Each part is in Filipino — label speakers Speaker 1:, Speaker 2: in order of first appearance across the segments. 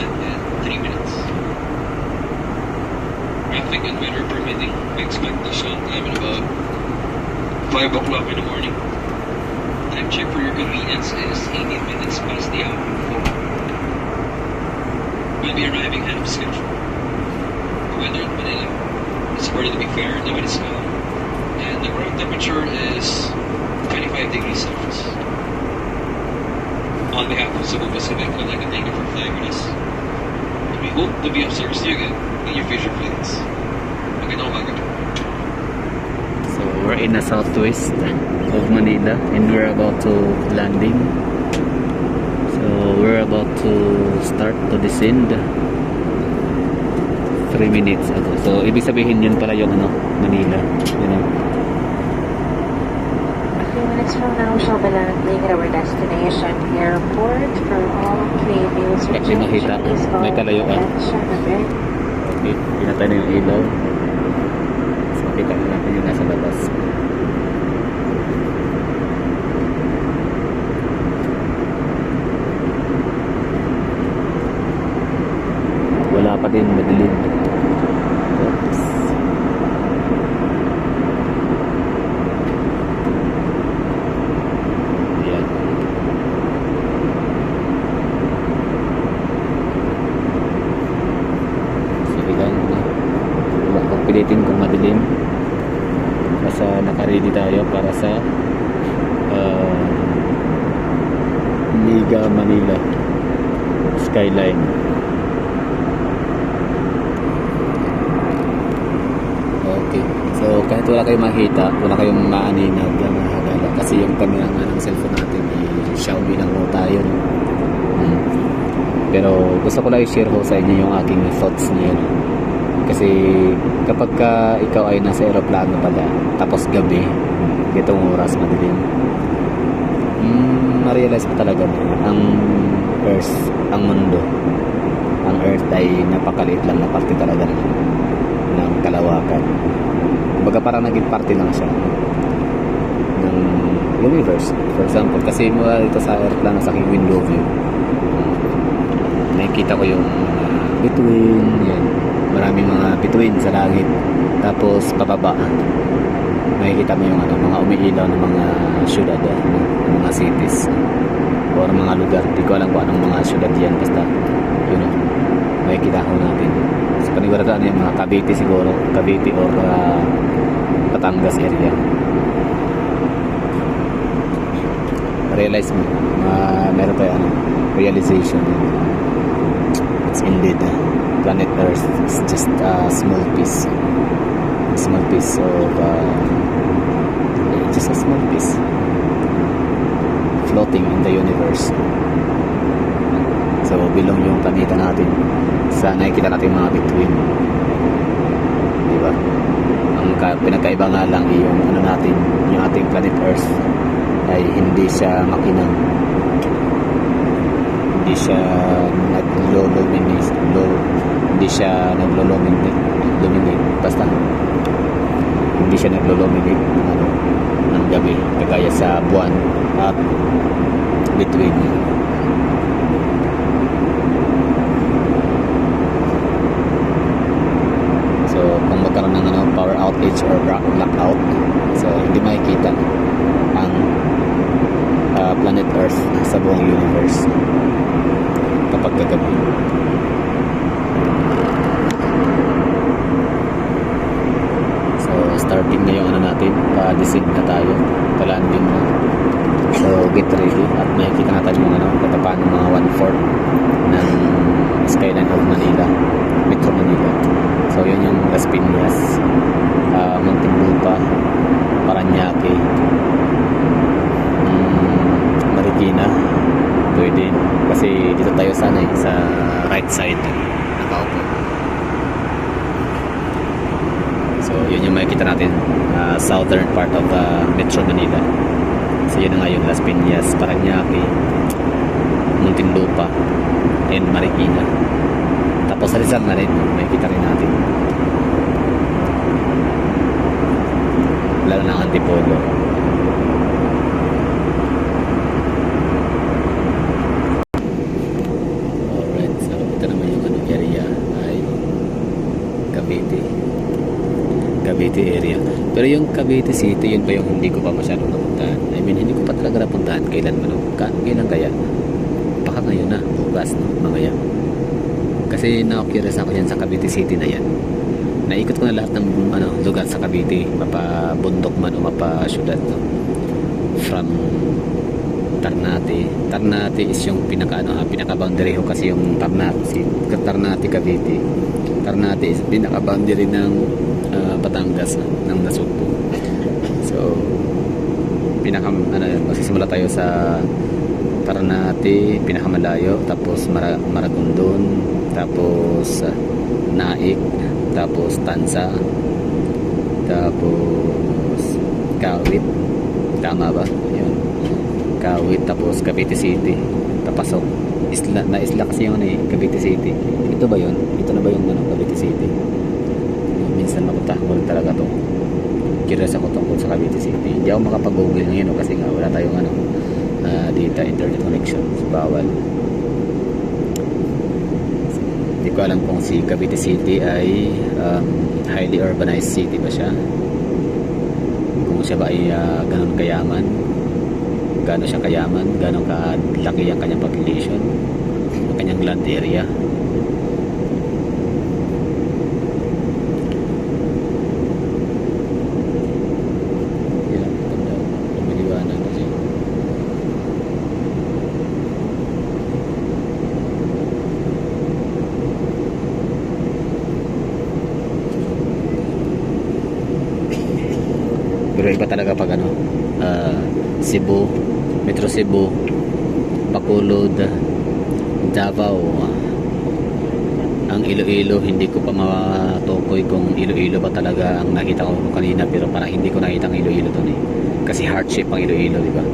Speaker 1: exit in 3 minutes. Traffic and weather permitting, we expect to shut time in about 5 o'clock in the morning. Time check for your convenience is 18 minutes past the hour. We'll be arriving ahead of schedule. The weather in Manila is reported to be fair, no wind is calm, and the ground temperature is 25 degrees Celsius. On behalf of Cebu Pacific, I'd like to thank you for flying with us. And we hope to be of service to you again in your future flights. Magandang umaga.
Speaker 2: So we're in the southwest of Manila and we're about to landing. So we're about to start to descend 3 minutes ago. So ibig sabihin yun pala yung Manila, you know.
Speaker 3: A few minutes from now, we shall be landing at our destination airport. For all previous
Speaker 2: May makita, may kalayuan. Okay, pinatay na yung ilaw. So makita na natin yung nasa labas. Wala pa din, madilim. Oops. Ayan. Sige lang. Wala kong pilitin kung madilim. Basta naka-ready tayo para sa Liga Manila Skyline. Okay. So kahit wala kayong makita, wala kayong maaninag na mahagala kasi yung camera nga ng cellphone natin Xiaomi lang ho tayo. Pero gusto ko lang i-share ho sa inyo yung aking thoughts niya. Kasi kapag ikaw ay nasa aeroplano pala, tapos gabi, itong oras madilim, ma-realize mo talaga ang Earth, ang mundo, ang Earth ay napakaliit lang na parte talaga ng kalawakan. Kumbaga parang naging parte lang siya ng universe. For example, kasi mula dito sa airplane sa aking window view, nakikita ko yung bituin, yan, maraming mga bituin sa langit. Tapos pababa makikita mo yung mga umiilaw ng mga syudad, mga cities or mga lugar. Di ko alam kung anong mga syudad yan, basta yun, makikita ko natin. Sa paniguradaan yung mga Cavite siguro, Cavite or Batangas area. Realize mo, meron tayo realization. It's indeed planet Earth is just a small piece of just a small piece floating in the universe. So bilong yung planeta natin sa nakikita natin mga bituin, diba? Ang pinagkaiba nga lang yung natin, yung ating planet Earth ay hindi siya makinang, hindi siya naglo-luminate, basta hindi siya naglo-luminate ng gabi kagaya sa buwan at bituin. So kung magkaroon ng power outage or blackout, so hindi makikita ang planet Earth sa buong universe kapag kagabi. So starting na yung natin, pa-descend na tayo, pa-landing na. So get ready at makikita natin yung katapaan ng mga 1/4 ng skyline of Manila, Metro Manila. So yun yung Las Piñas, Muntinlupa, Paranaque, Marikina, pwede kasi dito tayo sana sa right side nakaupo. So yun yung makikita natin, southern part of Metro Manila. So yun na nga yung Las Piñas, Paranaque, Muntinlupa and Marikina. Tapos Rizal na rin, makikita rin natin. Lalo ng Antipolo. Alright, so ito na Cavite area. Pero yung Cavite City, yun ba yung hindi ko pa masyadong napuntahan? I mean, hindi ko pa talaga napuntahan. Kailan man, kailan kaya? Baka ngayon na, bukas, no? Mamaya. Kasi na-curious ako yan sa Cavite City na yan. Naikot ko na lahat ng lugar sa Cavite, mapa bundok man o mapa syudad, no? From Ternate. Ternate is yung pinaka-boundary ho kasi yung Ternate Cavite. Ternate is pinaka-boundary ng Batangas, ng Nasugbu. So magsisimula tayo sa Ternate, pinakamalayo, tapos Maragondon, tapos Naik, tapos Tansa, tapos Kawit, tama ba? Yun, Kawit, tapos Cavite City, tapasok isla kasi yung Cavite City. Ito ba yun? Ito na ba yung Cavite City? Minsan mapuntahan ko talaga to. Curious ako tungkol sa Cavite City. Hindi ako makapag-google ngayon kasi nga wala tayong data internet connection, so bawal. Hindi ko alam kung si Cavite City ay highly urbanized city ba siya, kung siya ba ay ganun kayaman, gaano siya kayaman, gaano kalaki ang kanyang population, ang kanyang land area. Yan, ganda, lumiliwanag na siya. Pero iba talaga pag Cebu, Metro Cebu, Bacolod, Davao, ang Iloilo. Hindi ko pa matukoy kung Iloilo ba talaga ang nakita ko kanina, pero parang hindi ko nakita ang Iloilo doon kasi heart shape ang Iloilo, di ba?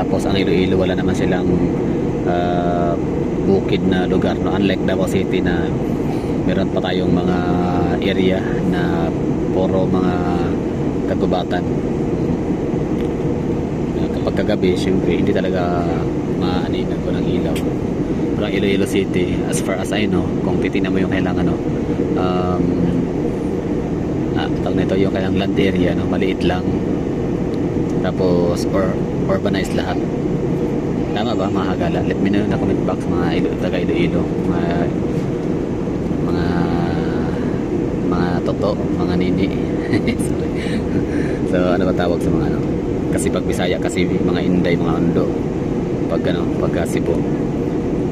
Speaker 2: Tapos ang Iloilo wala naman silang bukid na lugar, no? Unlike Davao City na meron pa tayong mga area na puro mga kagubatan. Kapag kagabi, syempre hindi talaga maaningan ko ng ilaw. Parang Iloilo City, as far as I know, kung titignan mo yung kailang tawag nito, yung kailang land area, no? Maliit lang, tapos urbanized lahat. Tama ba mga Hagala? Let me know na comment box mga taga Iloilo, mga toto, mga nini. Sorry. So ano ba tawag sa mga kasi pag Bisaya kasi mga Inday, mga Ondo, pag Cebu,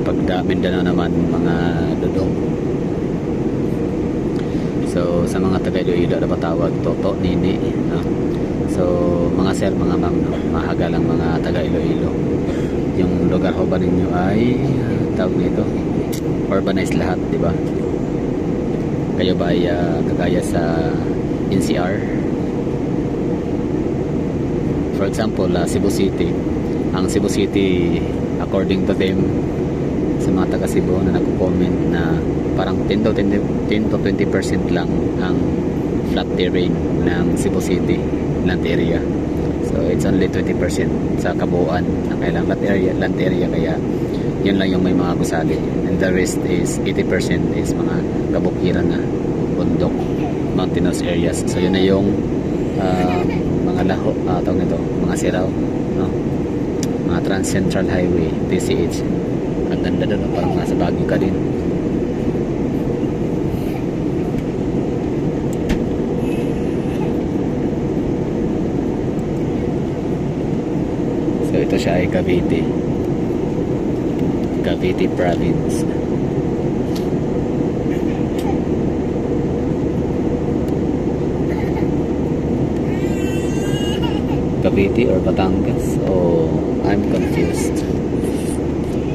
Speaker 2: pag Mindanao naman mga Dodong. So sa mga taga Iloilo ano ba tawag? Toto, nini, no? So mga sir, mga ma'am, no? Mga Hagalang mga taga Iloilo, yung lugar ho ba ninyo ay tawag nito urbanized lahat, di ba? Kayo ba ay kagaya sa NCR? For example, Cebu City. Ang Cebu City, according to them, sa mga taga Cebu na nagko-comment na parang 10 to 20% lang ang flat terrain ng Cebu City land area. So it's only 20% sa kabuuan ng kailang land area, kaya yun lang yung may mga gusali, and the rest is 80% is mga kabukiran na bundok, mountainous areas. So yun na yung mga laho, tawag nito, mga siraw, no? Mga Trans Central Highway, TCH. Ang ganda doon, no? Parang nasa Baguio ka din. So ito siya ay Cavite Province. Cavite or Batangas? Oh, I'm confused.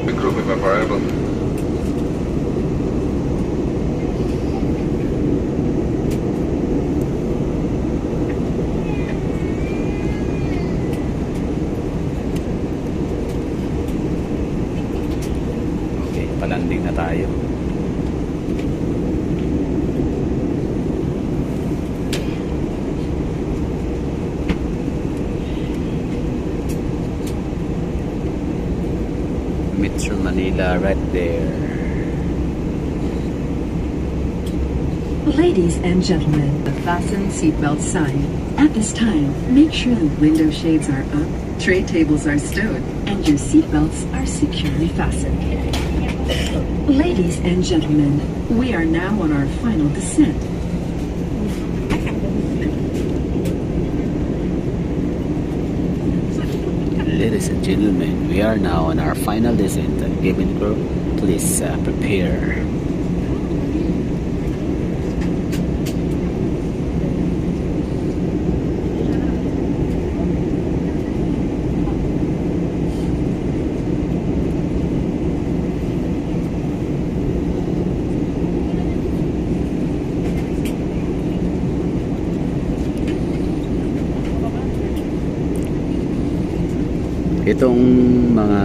Speaker 4: The group of variable.
Speaker 2: Okay, palanding na tayo. Metro Manila right there.
Speaker 5: Ladies and gentlemen, the fasten seatbelt sign. At this time, make sure the window shades are up, tray tables are stowed, and your seatbelts are securely fastened. Ladies and gentlemen, we are now on our final descent.
Speaker 2: Ladies and gentlemen, we are now on our final descent. Cabin crew, please prepare. Itong mga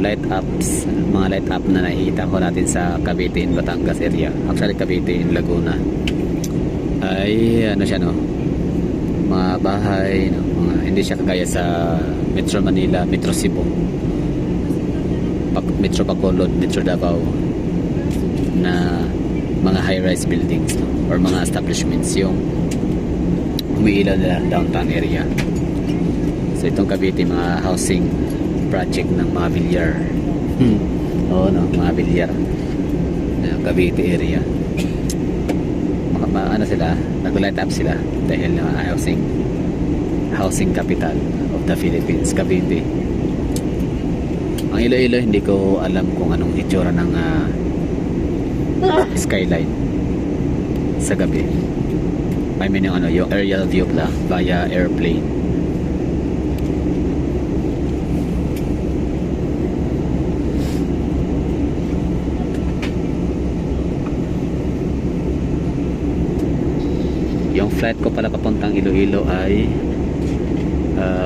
Speaker 2: light up na nakikita ko natin sa Cavite in Batangas area, actually Cavite in Laguna, ay ano siya, no, mga bahay, no, mga, hindi siya kagaya sa Metro Manila, Metro Cebu, Metro Bacolod, Metro Davao na mga high-rise buildings, no, or mga establishments yung umiilaw nila downtown area. So itong Cavite, mga housing project ng mga bilyar. Oo, no, mga bilyar. Cavite area. Ano sila, nag-light up sila dahil housing capital of the Philippines, Cavite. Ang Iloilo, hindi ko alam kung anong itsura ng skyline sa gabi. I mean yung aerial view pala via airplane. Yung flight ko pala papuntang Iloilo ay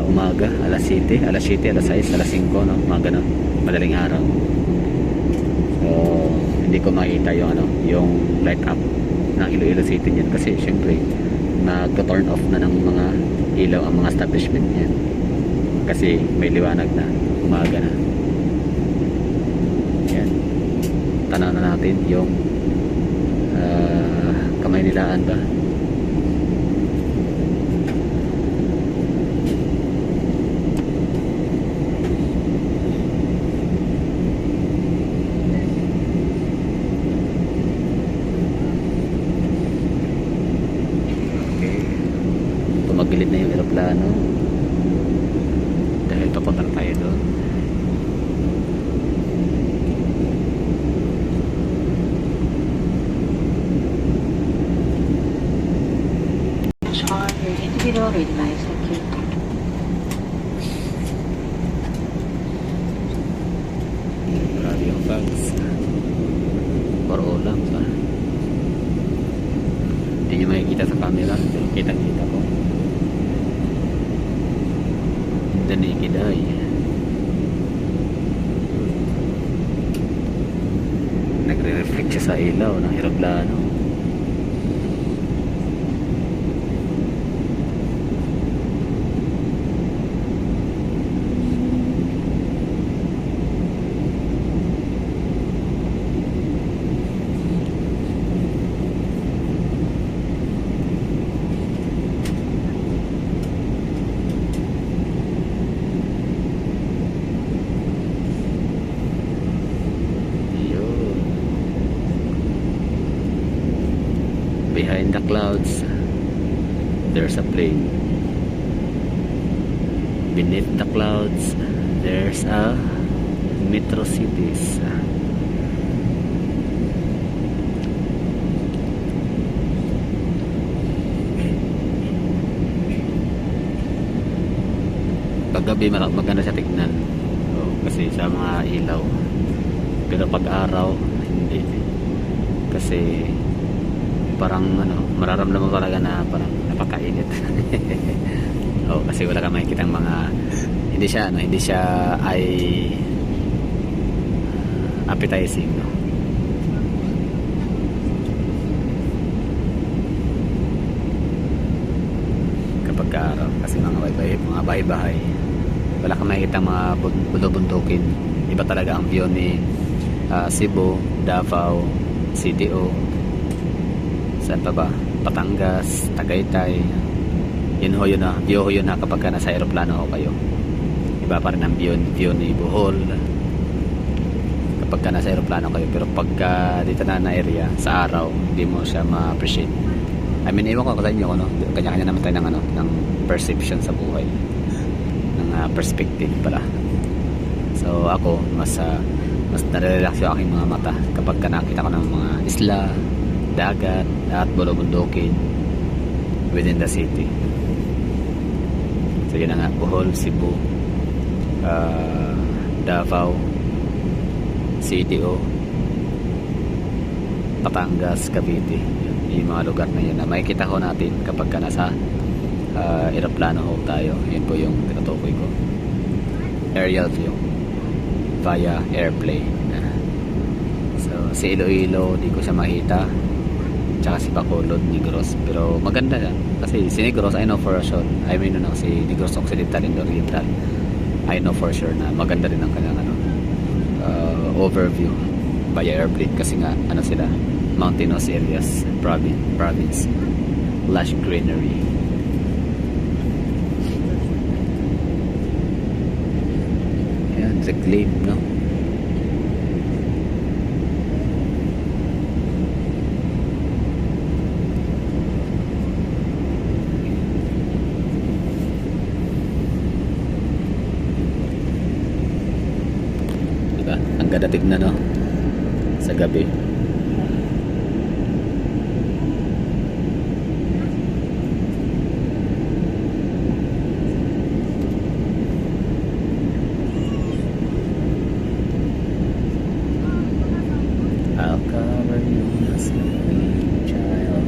Speaker 2: umaga, alas 7, alas 6, alas 5, no? Mga ganun, madaling araw. So, hindi ko makita yung yung light up ng Iloilo City niyan kasi syempre nag-turn off na ng mga ilaw ang mga establishment niyan. Kasi may liwanag na, umaga na. Yan. Tanaw na natin yung Kamaynilaan ba? Tumagilid na yung aeroplano dahil papunta na tayo doon.
Speaker 3: On your individual read lines. Thank you.
Speaker 2: Grabe yung bags. Parola pa. Hindi nyo makikita sa camera, pero kitang-kita ko. The naked eye. Nagre-reflect siya sa ilaw ng aeroplano. Behind the clouds there's a plane. Beneath the clouds there's a metro cities. Paggabi maganda siya tignan, kasi sa mga ilaw, pero pag araw hindi, kasi parang mararamdaman mo talaga na parang napakainit. Kasi wala kang makikita ng mga hindi siya ay appetizing, no? Kapag araw, kasi mga bahay-bahay, wala kang makikita mga bulubundukin. Iba talaga ang view ni Cebu, Davao, CDO. Saan pa ba? Batangas, Tagaytay. Yun na, view ho yun na kapag ka nasa aeroplano ho kayo. Iba pa rin ang view ni Bohol kapag ka nasa aeroplano kayo. Pero pagka dito na area sa araw, hindi mo siya ma-appreciate. I mean, ewan ko sa inyo, no? Kanya-kanya naman tayo ng perception sa buhay, ng perspective pala. So ako, mas nare-relax yung aking mga mata kapag ka nakita ko ng mga isla, dagat at bulubundukin within the city. So yun na nga, Bohol, Cebu, Davao, CDO, Batangas, Cavite. Yung mga lugar na yun na makikita ho natin kapag ka nasa aeroplano ho tayo. Yun po yung tinutukoy ko, aerial view via airplane. So si Iloilo di ko siya makita, tsaka si Bacolod, Negros, pero maganda yan kasi si Negros I know for sure, I mean si Negros Occidental and Oriental, I know for sure na maganda rin ang kanyang overview via airplane kasi nga sila, mountainous areas, province, lush greenery. Yan, sa claim, no? Diba? Ang ganda tignan, no? Sa gabi. I'll cover you as a child.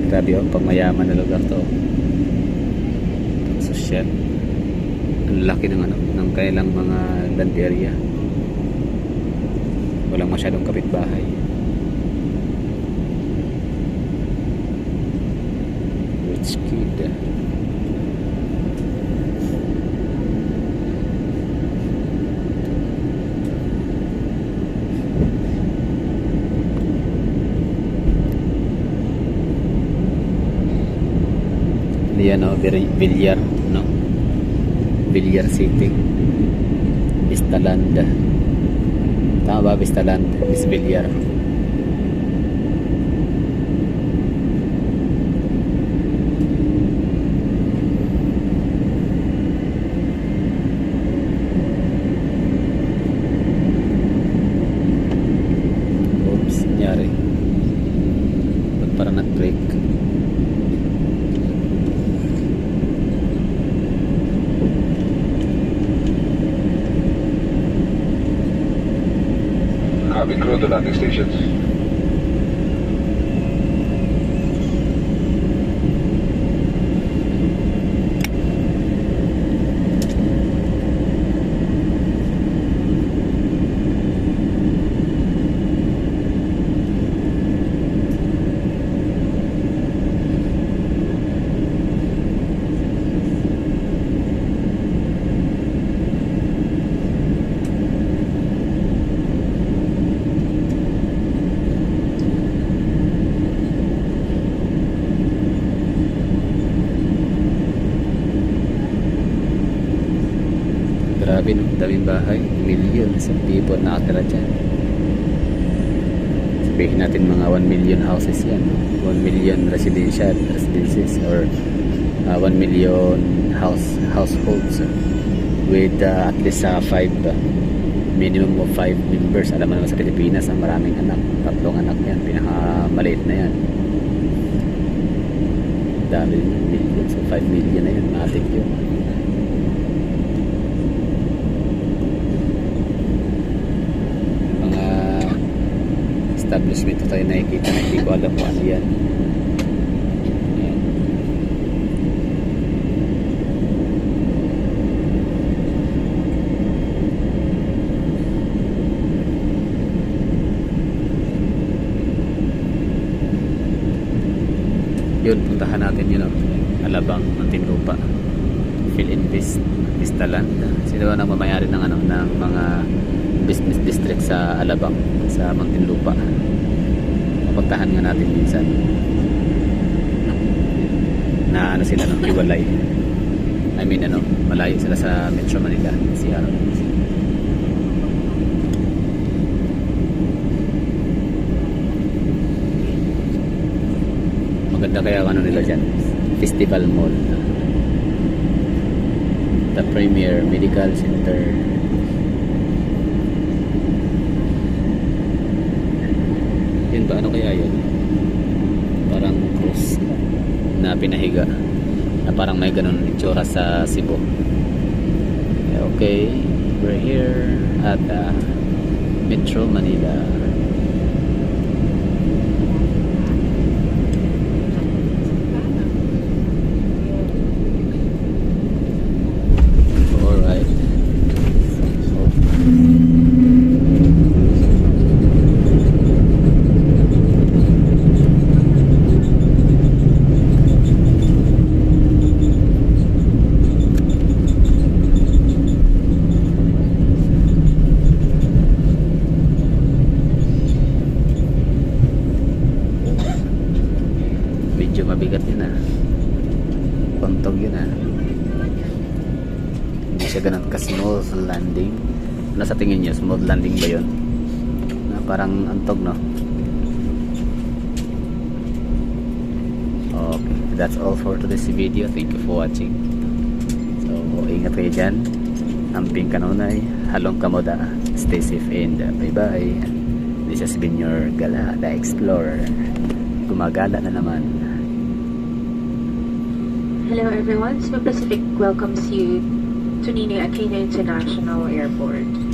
Speaker 2: Grabe oh, pang mayaman na lugar to. Social. Ang laki ng ng kailang mga land area. Walang masyadong kapitbahay. Rich kid. Yan o, Villar, no? Villar City, Vistaland. Tama ba, Vistaland is Villar? Oops, nangyari. Ba't parang nag-break?
Speaker 4: Cabin crew to landing stations.
Speaker 2: Grabe no, daming bahay, millions of people nakatira dyan. Sabihin natin mga 1 million houses yan, 1 million residences or 1 million households. with at least 5 minimum of 5 members. Alam mo naman sa Pilipinas ang maraming anak, 3 anak yan, pinakamaliit na yan, dami million. So 5 million na yun, matik yun. Mga establishment tayo nakikita na hindi ko alam kung ano yan. Ayan. Yun, puntahan natin yun, Alabang, Muntinlupa, Philinvest, Vistaland. Sino ba nang mamayari ng ng mga business district sa Alabang, sa Muntinlupa? Mapuntahan nga natin minsan. Na sila ng hiwalay. I mean malayo sila sa Metro Manila, CR. Maganda kaya nila dyan, Festival Mall, the Premier Medical Center. Yun ba, ano kaya yun? Parang cruise na pinahiga na parang may ganun itsura sa Cebu. Okay, we're here at Metro Manila. Medyo mabigat yun Puntog yun Hindi siya ganun ka-smooth landing. Ano sa tingin nyo? Smooth landing ba yun? Na parang antog, no? Okay, that's all for today's video. Thank you for watching. So, ingat kayo dyan. Amping kanunay, halong kamoda. Stay safe and bye-bye. This has been your Gala, the Explorer. Gumagala na naman.
Speaker 3: Hello everyone, Cebu Pacific welcomes you to Ninoy Aquino International Airport.